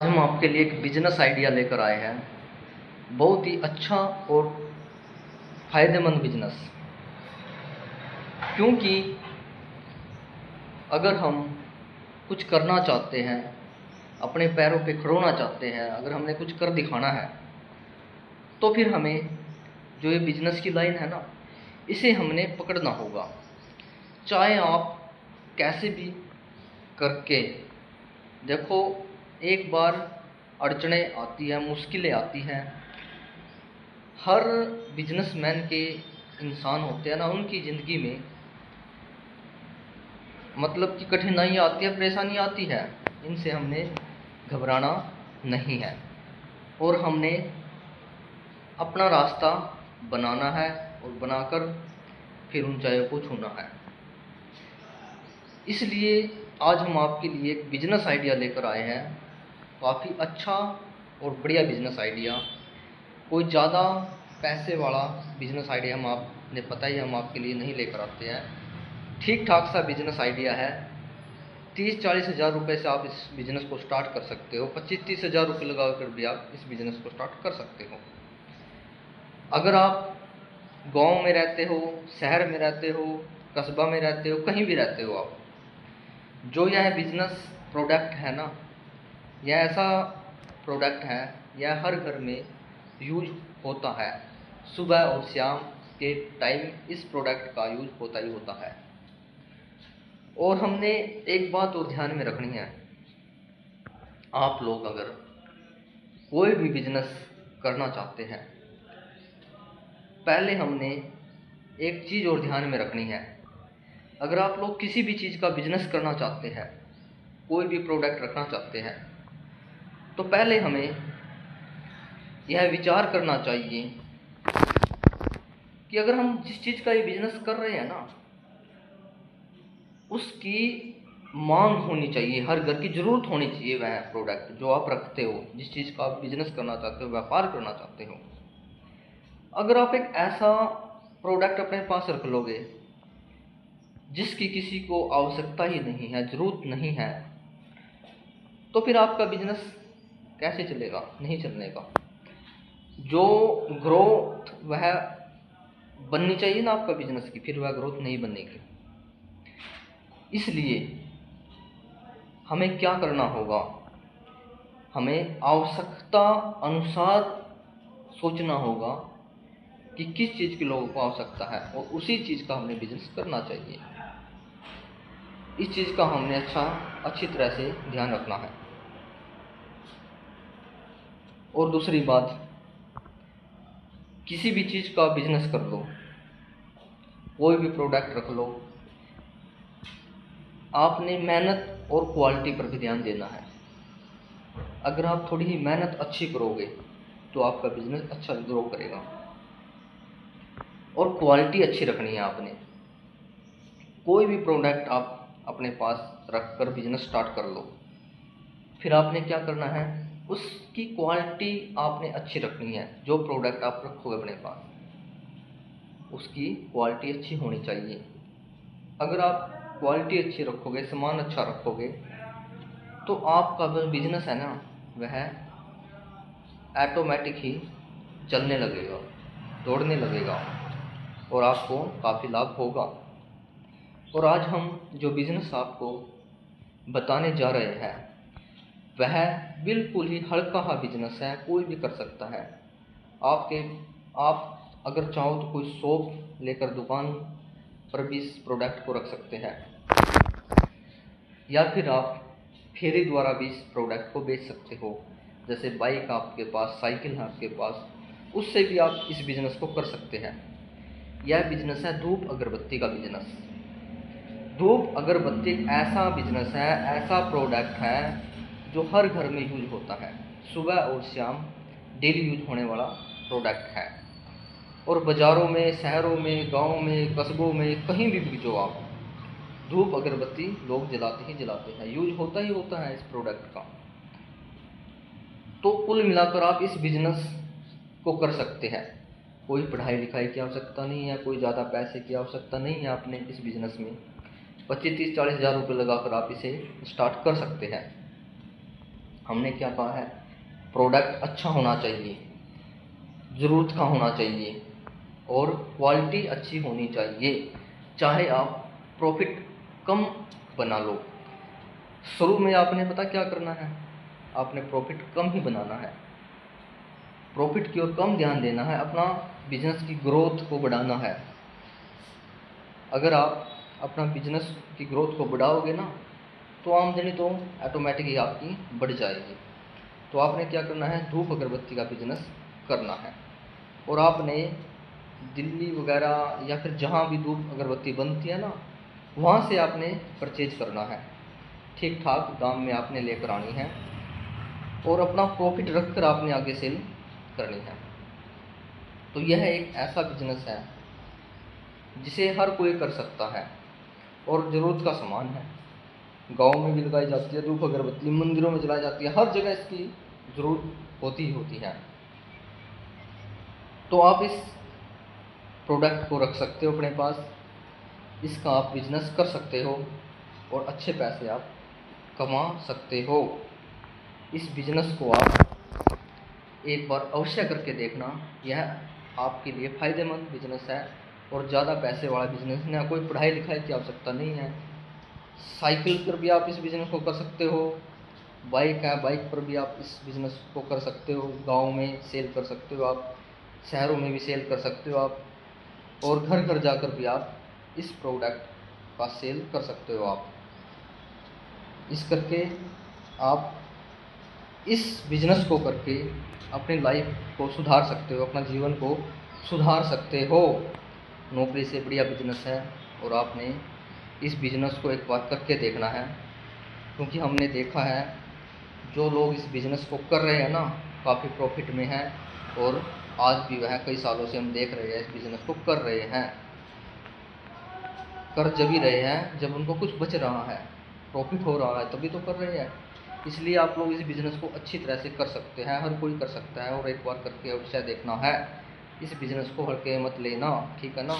हम आपके लिए एक बिजनेस आइडिया लेकर आए हैं, बहुत ही अच्छा और फ़ायदेमंद बिजनेस। क्योंकि अगर हम कुछ करना चाहते हैं, अपने पैरों पे खड़ोना चाहते हैं, अगर हमने कुछ कर दिखाना है, तो फिर हमें जो ये बिजनेस की लाइन है ना, इसे हमने पकड़ना होगा। चाहे आप कैसे भी करके देखो, एक बार अड़चनें आती हैं, मुश्किलें आती हैं। हर बिजनेसमैन के इंसान होते हैं ना, उनकी ज़िंदगी में मतलब कि कठिनाई आती है, परेशानी आती है। इनसे हमने घबराना नहीं है और हमने अपना रास्ता बनाना है और बनाकर फिर ऊंचाइयों को छूना है। इसलिए आज हम आपके लिए एक बिजनेस आइडिया लेकर आए हैं, काफ़ी अच्छा और बढ़िया बिजनेस आइडिया। कोई ज़्यादा पैसे वाला बिजनेस आइडिया हम आपने पता ही, हम आपके लिए नहीं लेकर आते हैं। ठीक ठाक सा बिजनेस आइडिया है। 30-40 हज़ार रुपये से आप इस बिज़नेस को स्टार्ट कर सकते हो। 25-30 हज़ार रुपये लगा कर भी आप इस बिज़नेस को स्टार्ट कर सकते हो। अगर आप गांव में रहते हो, शहर में रहते हो, कस्बा में रहते हो, कहीं भी रहते हो आप, जो यह बिज़नेस प्रोडक्ट है ना, यह ऐसा प्रोडक्ट है, यह हर घर में यूज होता है। सुबह और शाम के टाइम इस प्रोडक्ट का यूज होता ही होता है। और हमने एक बात और ध्यान में रखनी है, आप लोग अगर कोई भी बिजनेस करना चाहते हैं, पहले हमने एक चीज़ और ध्यान में रखनी है। अगर आप लोग किसी भी चीज़ का बिजनेस करना चाहते हैं, कोई भी प्रोडक्ट रखना चाहते हैं, तो पहले हमें यह विचार करना चाहिए कि अगर हम जिस चीज़ का ये बिजनेस कर रहे हैं ना, उसकी मांग होनी चाहिए, हर घर की ज़रूरत होनी चाहिए वह प्रोडक्ट जो आप रखते हो, जिस चीज़ का आप बिजनेस करना चाहते हो, व्यापार करना चाहते हो। अगर आप एक ऐसा प्रोडक्ट अपने पास रख लोगे जिसकी किसी को आवश्यकता ही नहीं है, ज़रूरत नहीं है, तो फिर आपका बिजनेस कैसे चलेगा? नहीं चलने का। जो ग्रोथ वह बननी चाहिए ना आपका बिजनेस की, फिर वह ग्रोथ नहीं बनेगी। इसलिए हमें क्या करना होगा, हमें आवश्यकता अनुसार सोचना होगा कि किस चीज़ की लोगों को आवश्यकता है और उसी चीज़ का हमें बिजनेस करना चाहिए। इस चीज़ का हमने अच्छी तरह से ध्यान रखना है। और दूसरी बात, किसी भी चीज़ का बिजनेस कर लो, कोई भी प्रोडक्ट रख लो, आपने मेहनत और क्वालिटी पर भी ध्यान देना है। अगर आप थोड़ी ही मेहनत अच्छी करोगे तो आपका बिजनेस अच्छा ग्रो करेगा। और क्वालिटी अच्छी रखनी है आपने। कोई भी प्रोडक्ट आप अपने पास रख कर बिजनेस स्टार्ट कर लो, फिर आपने क्या करना है, उसकी क्वालिटी आपने अच्छी रखनी है। जो प्रोडक्ट आप रखोगे अपने पास, उसकी क्वालिटी अच्छी होनी चाहिए। अगर आप क्वालिटी अच्छी रखोगे, सामान अच्छा रखोगे, तो आपका जो बिजनेस है ना, वह ऑटोमेटिक ही चलने लगेगा, दौड़ने लगेगा और आपको काफ़ी लाभ होगा। और आज हम जो बिज़नेस आपको बताने जा रहे हैं, वह बिल्कुल ही हल्का सा बिजनेस है, कोई भी कर सकता है। आप अगर चाहो तो कोई शॉप लेकर दुकान पर भी इस प्रोडक्ट को रख सकते हैं, या फिर आप फेरी द्वारा भी इस प्रोडक्ट को बेच सकते हो। जैसे बाइक आपके पास, साइकिल है आपके पास, उससे भी आप इस बिज़नेस को कर सकते हैं। यह बिज़नेस है धूप अगरबत्ती का बिज़नेस। धूप अगरबत्ती एक ऐसा बिज़नेस है, ऐसा प्रोडक्ट है जो हर घर में यूज होता है, सुबह और शाम डेली यूज होने वाला प्रोडक्ट है। और बाज़ारों में, शहरों में, गाँव में, कस्बों में, कहीं भी जो आप धूप अगरबत्ती लोग जलाते ही जलाते हैं, यूज होता ही होता है इस प्रोडक्ट का। तो कुल मिलाकर आप इस बिज़नेस को कर सकते हैं। कोई पढ़ाई लिखाई की आवश्यकता नहीं है, कोई ज़्यादा पैसे की आवश्यकता नहीं है। आपने इस बिज़नेस में 25-30-40 हज़ार रुपये लगाकर आप इसे स्टार्ट कर सकते हैं। हमने क्या कहा है, प्रोडक्ट अच्छा होना चाहिए, ज़रूरत का होना चाहिए और क्वालिटी अच्छी होनी चाहिए। चाहे आप प्रॉफिट कम बना लो, शुरू में आपने पता क्या करना है, आपने प्रॉफिट कम ही बनाना है, प्रॉफिट की ओर कम ध्यान देना है, अपना बिजनेस की ग्रोथ को बढ़ाना है। अगर आप अपना बिजनेस की ग्रोथ को बढ़ाओगे ना, तो आमदनी तो ऑटोमेटिक ही आपकी बढ़ जाएगी। तो आपने क्या करना है, धूप अगरबत्ती का बिजनेस करना है और आपने दिल्ली वगैरह या फिर जहाँ भी धूप अगरबत्ती बनती है ना, वहाँ से आपने परचेज करना है, ठीक ठाक दाम में आपने लेकर आनी है और अपना प्रॉफिट रखकर आपने आगे सेल करनी है। तो यह एक ऐसा बिजनेस है जिसे हर कोई कर सकता है और ज़रूरत का सामान है। गाँव में भी लगाई जाती है धूप अगरबत्ती, मंदिरों में जलाई जाती है, हर जगह इसकी ज़रूरत होती ही होती है। तो आप इस प्रोडक्ट को रख सकते हो अपने पास, इसका आप बिजनेस कर सकते हो और अच्छे पैसे आप कमा सकते हो। इस बिजनेस को आप एक बार अवश्य करके देखना, यह आपके लिए फ़ायदेमंद बिजनेस है और ज़्यादा पैसे वाला बिजनेस है। कोई पढ़ाई लिखाई की आवश्यकता नहीं है, साइकिल पर भी आप इस बिज़नेस को कर सकते हो, बाइक है बाइक पर भी आप इस बिज़नेस को कर सकते हो, गांव में सेल कर सकते हो आप, शहरों में भी सेल कर सकते हो आप और घर घर जाकर भी आप इस प्रोडक्ट का सेल कर सकते हो आप। इस करके आप इस बिज़नेस को करके अपनी लाइफ को सुधार सकते हो, अपना जीवन को सुधार सकते हो। नौकरी से बढ़िया बिजनेस है और आपने इस बिज़नेस को एक बार करके देखना है, क्योंकि हमने देखा है जो लोग इस बिज़नेस को कर रहे हैं ना, काफ़ी प्रॉफिट में हैं और आज भी वह कई सालों से हम देख रहे हैं इस बिज़नेस को कर रहे हैं। कर जब ही रहे हैं जब उनको कुछ बच रहा है, प्रॉफिट हो रहा है, तभी तो कर रहे हैं। इसलिए आप लोग इस बिज़नेस को अच्छी तरह से कर सकते हैं, हर कोई कर सकता है और एक बार करके अवश्य देखना है। इस बिज़नेस को हल्के मत लेना, ठीक है ना।